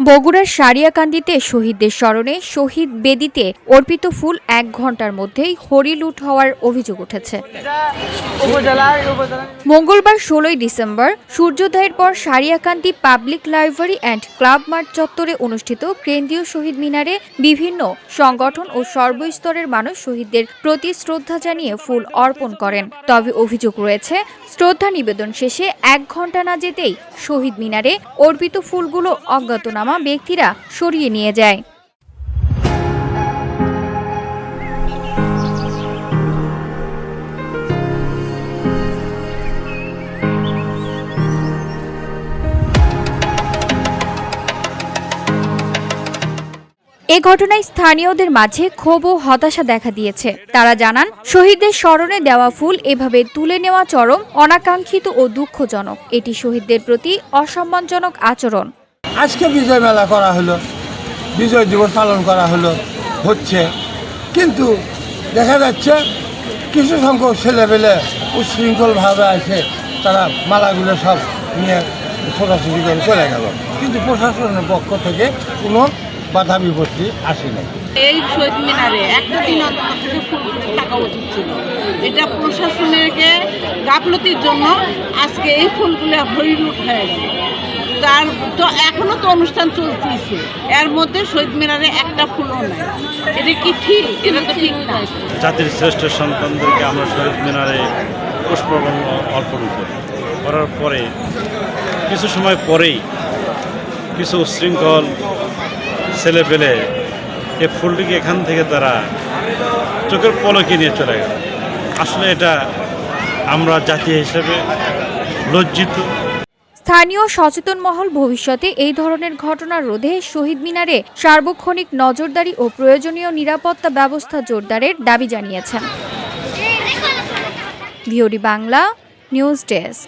বগুড়ার সারিয়াকান্দিতে শহীদদের স্মরণে শহীদ বেদিতে অর্পিত ফুল ১ ঘণ্টার মধ্যেই হরিলুট হওয়ার অভিযোগ উঠেছে। মঙ্গলবার ১৬ ডিসেম্বর সূর্যোদয়ের পর Sariakandi public library and club মাঠ চত্বরে অনুষ্ঠিত কেন্দ্রীয় শহীদ মিনারে বিভিন্ন সংগঠন ও সর্বস্তরের মানুষ শহীদদের প্রতি শ্রদ্ধা জানিয়ে ফুল অর্পণ করেন। তবে অভিযোগ রয়েছে, শ্রদ্ধা নিবেদন শেষে ১ ঘণ্টা না যেতেই শহীদ মিনারে অর্পিত ফুলগুলো অজ্ঞাতনামা ব্যক্তিরা সরিয়ে নিয়ে যায়। এ ঘটনায় স্থানীয়দের মাঝে ক্ষোভ ও হতাশা দেখা দিয়েছে। তারা জানান, শহীদদের স্মরণে দেওয়া ফুল এভাবে তুলে নেওয়া চরম অনাকাঙ্ক্ষিত ও দুঃখজনক। এটি শহীদদের প্রতি অসম্মানজনক আচরণ। আজকে বিজয় মেলা করা হলো, বিজয় দিবস পালন করা হচ্ছে, কিন্তু দেখা যাচ্ছে কিছু সংখ্যক ছেলেপেলে উচ্ছৃঙ্খলভাবে আছে, তারা মালাগুলো সব নিয়ে ছোটাছুটি করে চলে গেল, কিন্তু প্রশাসনের পক্ষ থেকে কোনো বাধা বিপত্তি আসেনি। এই শহীদ মিনারে একটা দিন অন্তত ফুল থাকা উচিত ছিল। এটা প্রশাসনেরকে গাফলতির জন্য আজকে এই ফুলগুলো হরিলুট হয়ে গেল। তার তো এখনো তো অনুষ্ঠান চলতেছে, এর মধ্যে শহীদ মিনারে একটা ফুলও নাই। এটা কি ঠিক? এটা তো ঠিক না। জাতির শ্রেষ্ঠ সন্তানদেরকে আমরা শহীদ মিনারে পুষ্পমাল্য অর্পণ করার পরে কিছু সময় পরেই কিছু উচ্ছৃঙ্খল ছেলেপেলে এই ফুলটিকে এখান থেকে তারা চোখের পলকে নিয়ে চলে গেল। আসলে এটা আমরা জাতি হিসেবে লজ্জিত। স্থানীয় সচেতন মহল ভবিষ্যতে এই ধরনের ঘটনা রোধে শহীদ মিনারে সার্বক্ষণিক নজরদারি ও প্রয়োজনীয় নিরাপত্তা ব্যবস্থা জোরদারের দাবি জানিয়েছেন। VOD Bangla news desk.